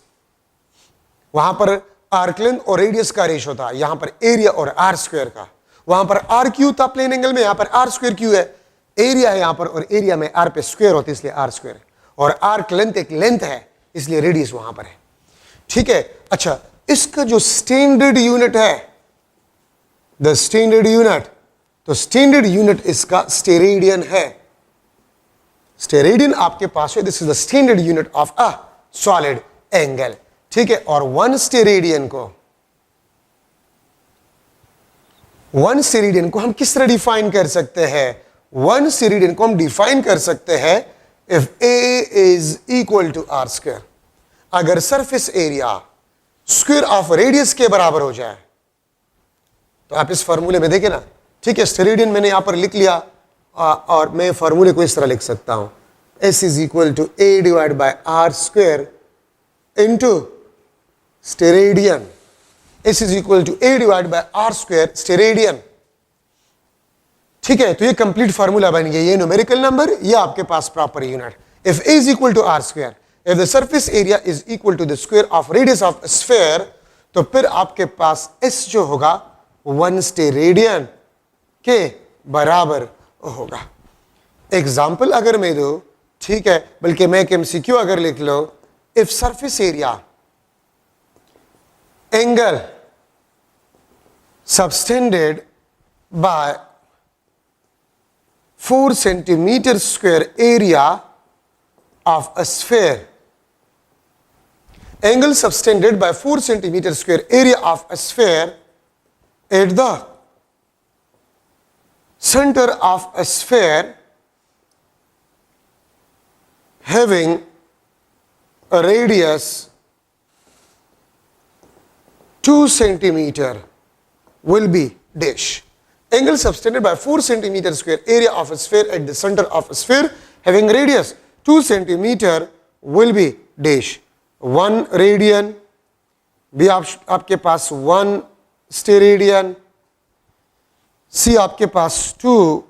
वहां पर आर्क लेंथ और रेडियस का रेशियो था, यहां पर एरिया और आर स्क्वायर का। वहां पर आर क्यू था प्लेन एंगल में, यहां पर आर स्क्वायर क्यू है। एरिया है यहां पर, और एरिया में आर पे स्क्वायर होती है इसलिए आर स्क्वायर है, और आर्क लेंथ एक लेंथ है इसलिए रेडियस वहां पर है। ठीक है, अच्छा, इसका जो स्टैंडर्ड यूनिट है, द स्टैंडर्ड यूनिट, तो स्टैंडर्ड यूनिट इसका स्टेरेडियन है। स्टेरेडियन आपके पास है, this is the standard unit of a solid angle. ठीक है, और वन स्टेरेडियन को हम किस तरह डिफाइन कर सकते हैं? वन स्टेरेडियन को हम डिफाइन कर सकते हैं if A is equal to R square. अगर surface area square of radius के बराबर हो जाए, तो आप इस फॉर्मूले में देखें ना। ठीक है, स्टेरेडियन मैंने यहां पर लिख लिया, और मैं फॉर्मूले को इस तरह लिख सकता हूं, S is equal to A divide by R square into steradian. S is equal to A divide by R square steradian. ठीक है, तो ये कंप्लीट फार्मूला बन गया। ये न्यूमेरिकल नंबर, ये आपके पास proper unit. If A is equal to R square, if the surface area is equal to the square of radius of sphere, तो फिर आपके पास एस जो होगा वन स्टेरेडियन के बराबर होगा। एग्जाम्पल अगर मैं दूं, ठीक है, बल्कि मैं एक एमसीक्यू अगर लिख लो, if surface area angle subtended by 4 centimeter square area of a sphere, angle subtended by 4 centimeter square area of a sphere at the center of a sphere having a radius 2 centimeter will be dash. Angle subtended by 4 centimeter square area of a sphere at the center of a sphere having radius 2 centimeter will be dash. 1 radian भी आपके पास 1 steradian, सी आपके पास 2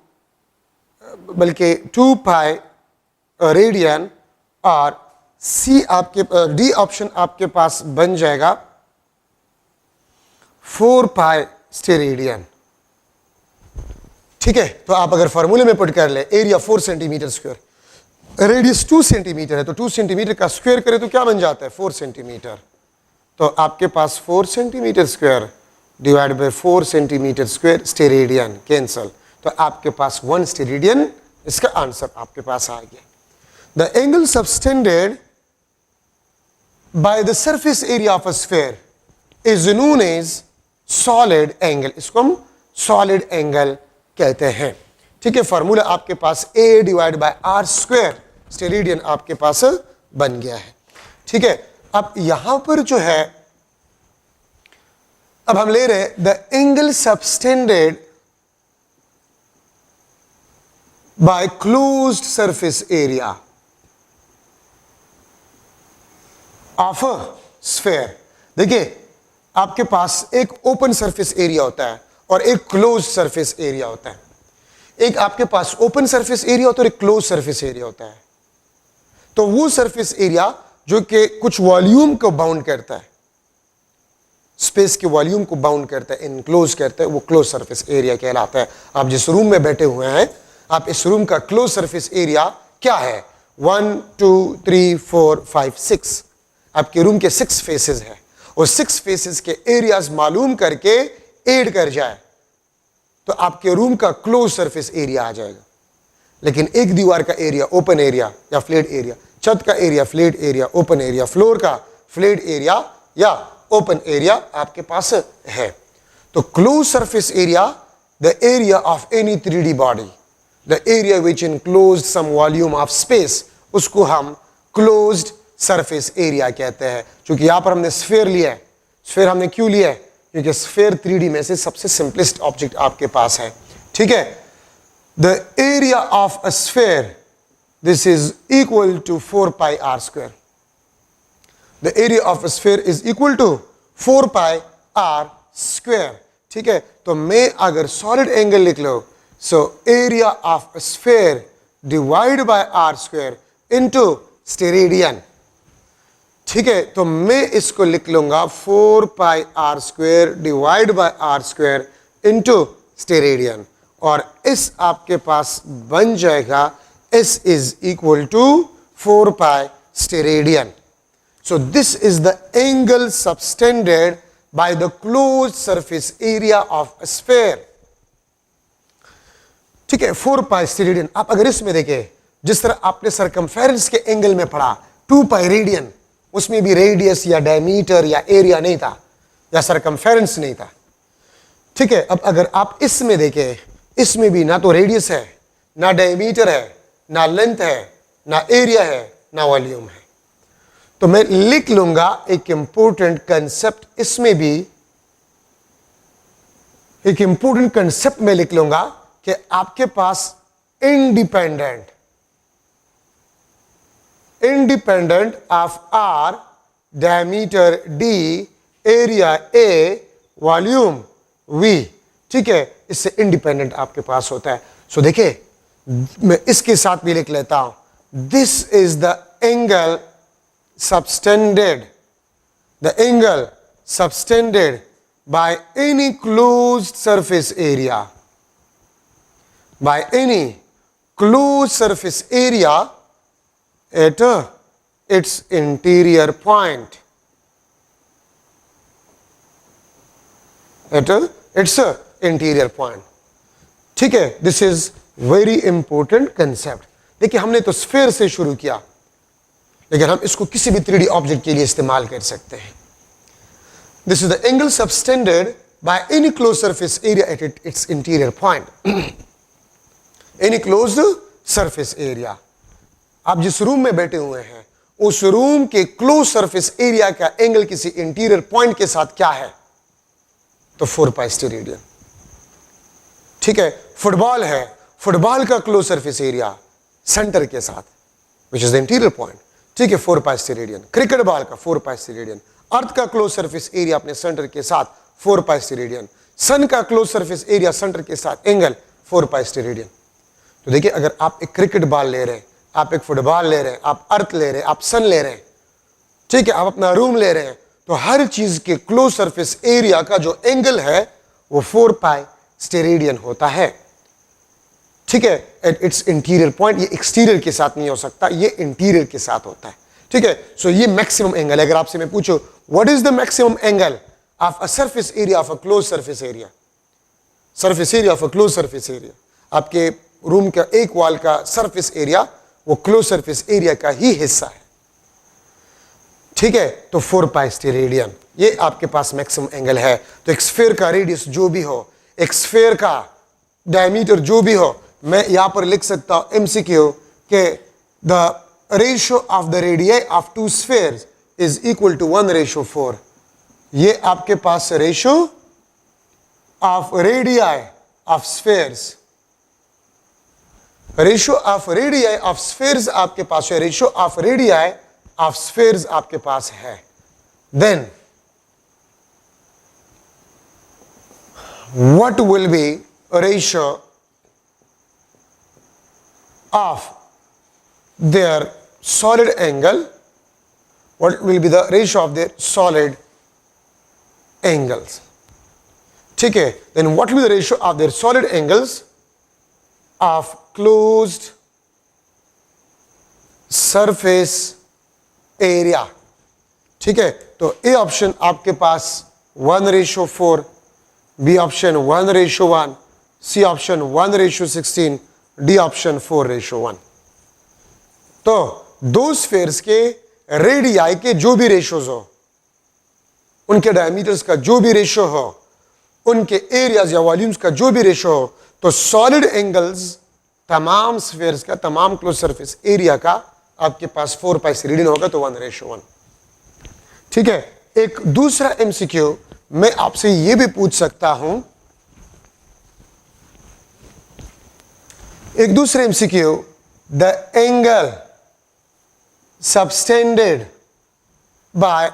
बल्कि 2 pi radian, और सी आपके D option आपके पास बन जाएगा 4 पाई स्टेरेडियन। ठीक है, तो आप अगर फॉर्मूले में पुट कर ले, area 4 centimetre square, radius 2 centimetre है, तो 2 सेंटीमीटर का स्क्वायर करें तो क्या बन जाता है? 4 सेंटीमीटर। तो आपके पास 4 centimetre square divide bye 4 centimetre square steradian cancel, तो आपके पास 1 स्टेरेडियन, इसका आंसर आपके पास आ गया। The angle subtended by the surface area of a sphere is known as solid angle. इसको हम सॉलिड एंगल कहते हैं। ठीक है, फॉर्मूला आपके पास a divide by R square steradian आपके पास बन गया है। ठीक है, अब यहां पर जो है, अब हम ले रहे हैं the angle subtended bye closed surface area of a sphere. देखिए, आपके पास एक ओपन सरफेस एरिया होता है और एक क्लोज सरफेस एरिया होता है। एक आपके पास ओपन सरफेस एरिया होता है और एक क्लोज सरफेस एरिया होता है। तो वो सरफेस एरिया जो कि कुछ वॉल्यूम को बाउंड करता है, स्पेस के वॉल्यूम को बाउंड करता है, इनक्लोज करता है, वो क्लोज सरफेस एरिया कहलाता है। आप जिस रूम में बैठे हुए हैं, आप इस रूम का क्लोज सरफेस एरिया क्या है? 1 2 3 4 5 6। आपके रूम के 6 फेसेस हैं और 6 फेसेस के एरियाज मालूम करके ऐड कर जाए तो आपके रूम का क्लोज सरफेस एरिया आ जाएगा। लेकिन एक दीवार का एरिया ओपन एरिया या फ्लैट एरिया, छत का area flat area open area, floor का फ्लैट एरिया या ओपन एरिया आपके पास है। तो close surface area, the area of any 3D body, the area which enclosed some volume of space, उसको हम क्लोज्ड सरफेस एरिया कहते हैं। क्योंकि यहां पर हमने स्फेयर लिया है। स्फेयर हमने क्यों लिया है? क्योंकि स्फेयर 3D में से सबसे सिंपलेस्ट ऑब्जेक्ट आपके पास है। ठीक है, the area of a sphere, this is equal to 4 pi R square. The area of a sphere is equal to 4 pi R square. ठीक है, तो मैं अगर सॉलिड एंगल लिख लो, so area of a sphere divide by R square into steradian. ठीक है, तो मैं इसको लिख लूंगा 4 pi R square divide by R square into steradian, और इस आपके पास बन जाएगा S is equal to 4 pi steradian. So this is the angle subtended by the close surface area of a sphere. ठीक है, 4 पाई स्टेरेडियन। आप अगर इसमें देखें, जिस तरह आपने सरकमफेरेंस के एंगल में पढ़ा 2 पाई रेडियन, उसमें भी रेडियस या डायमीटर या एरिया नहीं था या सरकमफेरेंस नहीं था। ठीक है, अब अगर आप इसमें देखें, इसमें भी ना तो रेडियस है, ना डायमीटर है, ना लेंथ है, ना एरिया है, ना वॉल्यूम है। तो मैं लिख लूंगा एक इंपॉर्टेंट कंसेप्ट, इसमें भी एक इंपॉर्टेंट कंसेप्ट में लिख लूंगा कि आपके पास independent of R, diameter D, area A, volume V, ठीक है, इससे इंडिपेंडेंट आपके पास होता है। सो देखिए, मैं इसके साथ भी लिख लेता हूं, this is the angle subtended by any closed surface area, by any closed surface area at its interior point, at its interior point। ठीक है, this is very important concept. देखिए, हमने तो स्फेयर से शुरू किया, लेकिन हम इसको किसी भी 3D ऑब्जेक्ट के लिए इस्तेमाल कर सकते हैं। This is the angle subtended by any close surface area at its interior point. Any closed surface area, आप जिस रूम में बैठे हुए हैं, उस रूम के क्लोज सरफेस एरिया का एंगल किसी इंटीरियर पॉइंट के साथ क्या है? तो 4 पाई स्टेरेडियन। ठीक है, फुटबॉल है, फुटबॉल का क्लोज सरफेस एरिया सेंटर के साथ, विच इज द इंटीरियर पॉइंट। ठीक है, 4 पाई स्टेरेडियन। क्रिकेट बॉल का 4 पाई स्टेरेडियन। अर्थ का क्लोज सरफेस एरिया अपने सेंटर के साथ 4 पाई स्टेरेडियन। सन का क्लोज सरफेस एरिया सेंटर के साथ एंगल 4 पाई स्टेरेडियन। तो देखिए, अगर आप एक क्रिकेट बॉल ले रहे हैं, आप एक फुटबॉल ले रहे हैं, आप अर्थ ले रहे हैं, आप सन ले रहे हैं, ठीक है, आप अपना रूम ले रहे हैं, तो हर चीज के क्लोज सरफेस एरिया का जो एंगल है वो 4 पाई स्टेरेडियन होता है। ठीक है, एट इट्स इंटीरियर पॉइंट। ये एक्सटीरियर के साथ नहीं हो सकता, ये इंटीरियर के साथ होता है। ठीक है, सो ये मैक्सिमम एंगल है। अगर आपसे मैं पूछूं what is the maximum angle of a surface area of a close surface area, surface area of a close surface area, आपके रूम का एक वॉल का सरफेस एरिया वो क्लोज सरफेस एरिया का ही हिस्सा है। ठीक है, तो 4 पाई स्टेरेडियन ये आपके पास मैक्सिमम एंगल है। तो एक स्फेयर का रेडियस जो भी हो, एक स्फेयर का डायमीटर जो भी हो, मैं यहां पर लिख सकता हूं MCQ के the ratio of the radii of 2 spheres is equal to 1:4। ये आपके पास ratio of radii of spheres, ratio of radii of spheres आपके पास है, ratio of radii of spheres आपके पास है। Then what will be ratio of their solid angle, what will be the ratio of their solid angles? ठीक है, then what will be the ratio of their solid angles of closed surface area? ठीक है, तो A option आपके पास 1:4, B option 1:1, C option 1:16, D option 4:1। तो दो spheres के रेडियाई के जो भी रेशोज हो, उनके डायमीटर्स का जो भी रेशो हो, उनके एरियाज या वॉल्यूम्स का जो भी रेशो हो, तो सॉलिड एंगल्स तमाम स्फेयर्स का, तमाम क्लोज सरफेस एरिया का आपके पास 4π रेडियन होगा, तो 1:1। ठीक है, एक दूसरा एमसीक्यू मैं आपसे यह भी पूछ सकता हूं, एक दूसरा MCQ, the angle subtended by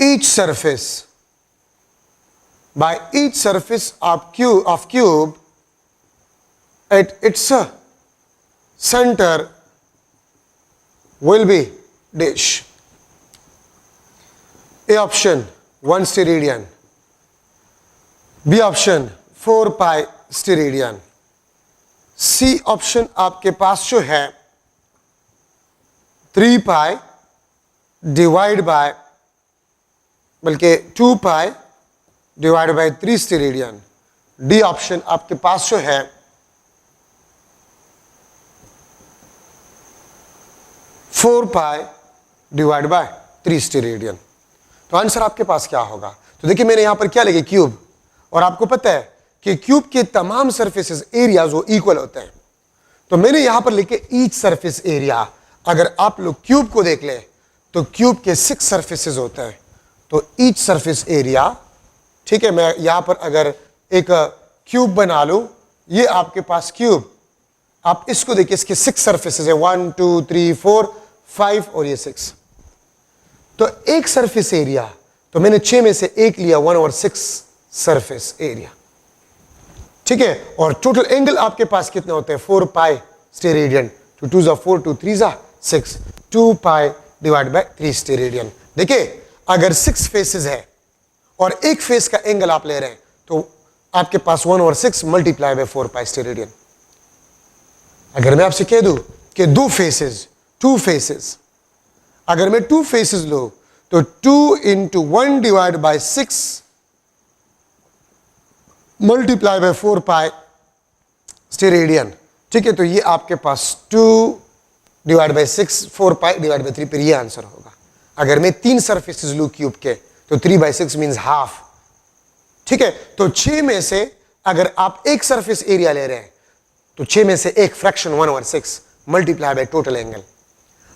each surface of cube at its center will be dash. A option 1 steradian, B option 4π steradian, C option आपके पास जो है 3π डिवाइड बाय, बल्कि 2π divide by 3 steradian, D option आपके पास जो है 4π डिवाइड बाय 3 स्टेरेडियन। तो आंसर आपके पास क्या होगा? तो देखिए मैंने यहां पर क्या लिखे, क्यूब, और आपको पता है कि क्यूब के तमाम सरफेसेस एरियाज वो इक्वल होते हैं, तो मैंने यहां पर लिखे ईच सरफेस एरिया। अगर आप लोग क्यूब को देख लें तो क्यूब के 6 सरफेसेस होते हैं, तो ईच सरफेस एरिया, ठीक है, मैं यहां पर अगर एक क्यूब बना लूं, ये आपके पास क्यूब, आप इसको देखिए, इसके 6 सरफेसेस है, 1 2 3 4 5 और ये 6, तो एक सरफेस एरिया, तो मैंने 6 में से एक लिया, 1/6 सरफेस एरिया। ठीक है, और टोटल एंगल आपके पास कितने होते हैं? 4π स्टेरेडियन, 2 2 4 2 3 6, 2π डिवाइड बाय 3 स्टेरेडियन। देखिए अगर 6 फेसेस है और एक फेस का एंगल आप ले रहे हैं, तो आपके पास 1/6 मल्टीप्लाई बाय 4π स्टेरेडियन। अगर मैं आपसे कह दूं कि 2 फेसेस, अगर मैं 2 फेसेस लूं तो 2 × 1 divide by 6 multiply by 4π steradian. ठीक है, तो ये आपके पास 2 डिवाइड बाय 6 4π डिवाइड बाय 3 पर ये आंसर होगा। अगर मैं 3 सरफेसेस लूं क्यूब के, तो 3/6 मींस हाफ। ठीक है, तो 6 में से अगर आप एक सरफेस एरिया ले रहे हैं, तो 6 में से एक fraction 1/6 multiply by total angle.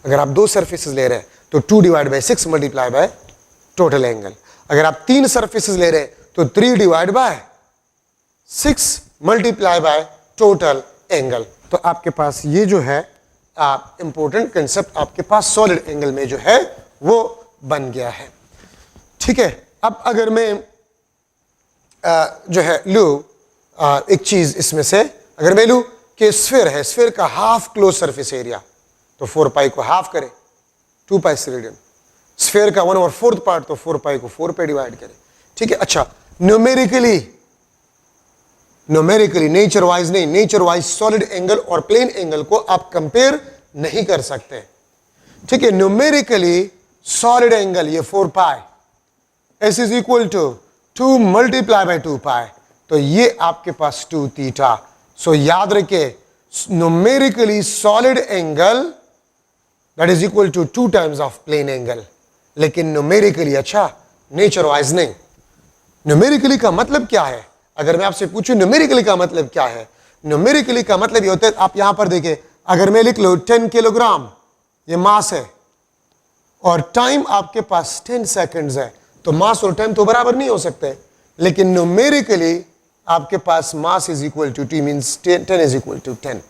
अगर आप 2 सरफेसेस ले रहे हैं तो 2 divide by 6 multiply by total angle. अगर आप 3 सरफेसेस ले रहे हैं तो 3 divide by 6 multiply by total angle. तो आपके पास ये जो है इंपॉर्टेंट कंसेप्ट आपके पास सॉलिड एंगल में जो है वो बन गया है। ठीक है, अब अगर मैं जो है लूं एक चीज इसमें से, अगर मैं लूं कि स्फीयर है, स्फीयर का हाफ क्लोज सरफेस एरिया, तो 4π को हाफ करें, 2π स्टेरेडियन। स्फीयर का 1/4 पार्ट, तो 4π को 4 पे डिवाइड करें। ठीक है, अच्छा न्यूमेरिकली नेचर वाइज नहीं, नेचर वाइज सॉलिड एंगल और प्लेन एंगल को आप कंपेयर नहीं कर सकते। ठीक है, न्यूमेरिकली सॉलिड एंगल ये 4π S is equal to 2 multiply by 2π, तो ये आपके पास 2 थीटा। सो याद रखिए, numerically solid angle that is equal to 2 times of plane angle, लेकिन न्यूमेरिकली, अच्छा नेचर वाइज नहीं। न्यूमेरिकली का मतलब क्या है? अगर मैं आपसे पूछूं न्यूमेरिकली का मतलब क्या है, न्यूमेरिकली का मतलब ये होता है, आप यहां पर देखें, अगर मैं लिख लो 10 किलोग्राम ये मास है और टाइम आपके पास 10 सेकंड्स है, तो मास और टाइम तो बराबर नहीं हो सकते, लेकिन न्यूमेरिकली आपके पास mass is equal to T means 10 is equal to 10।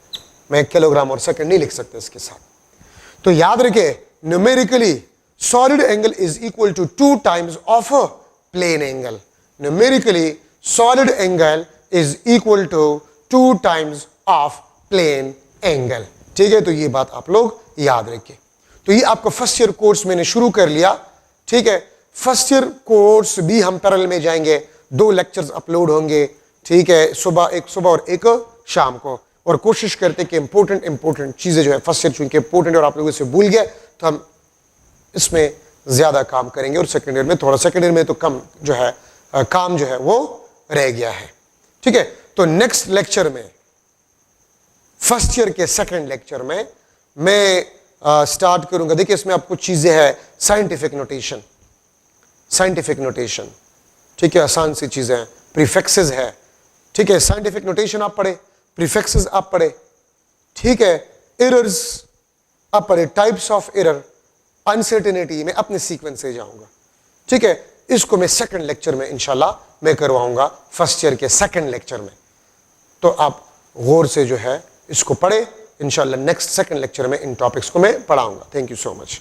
मैं किलोग्राम और सेकंड नहीं लिख सकते इसके साथ, तो याद रखे numerically solid angle is equal to 2 times of a plane angle. Numerically solid angle is equal to 2 times of plane angle. ठीक है, तो ये बात आप लोग याद रखिए। तो ये आपका फर्स्ट ईयर कोर्स मैंने शुरू कर लिया। ठीक है, फर्स्ट ईयर कोर्स भी हम पैरेलल में जाएंगे, 2 लेक्चर्स अपलोड होंगे। ठीक है, एक सुबह और एक शाम को, और कोशिश करते कि इंपॉर्टेंट चीजें जो है फर्स्ट ईयर चूंकि इंपॉर्टेंट और आप लोगों से भूल गए तो हम इसमें ज्यादा काम करेंगे, और सेकेंड ईयर में थोड़ा, सेकेंड ईयर में तो कम जो है काम जो है वो रह गया है। ठीक है, तो नेक्स्ट लेक्चर में, फर्स्ट ईयर के सेकेंड लेक्चर में मैं स्टार्ट करूंगा। देखिए इसमें आपको चीजें हैं, साइंटिफिक नोटेशन, ठीक है, आसान सी चीजें हैं, प्रीफिक्सेस है। ठीक है, साइंटिफिक नोटेशन आप पढ़े, प्रीफिक्सेस आप पढ़े। ठीक है, एरर्स आप पढ़े, टाइप्स ऑफ एरर, अनसर्टेनिटी में अपने सीक्वेंस से जाऊंगा। ठीक है, इसको मैं सेकंड लेक्चर में इंशाल्लाह मैं करवाऊंगा, फर्स्ट ईयर के सेकंड लेक्चर में। तो आप गौर से जो है इसको पढ़े, इंशाल्लाह नेक्स्ट सेकंड लेक्चर में इन टॉपिक्स को मैं पढ़ाऊंगा। Thank you so much.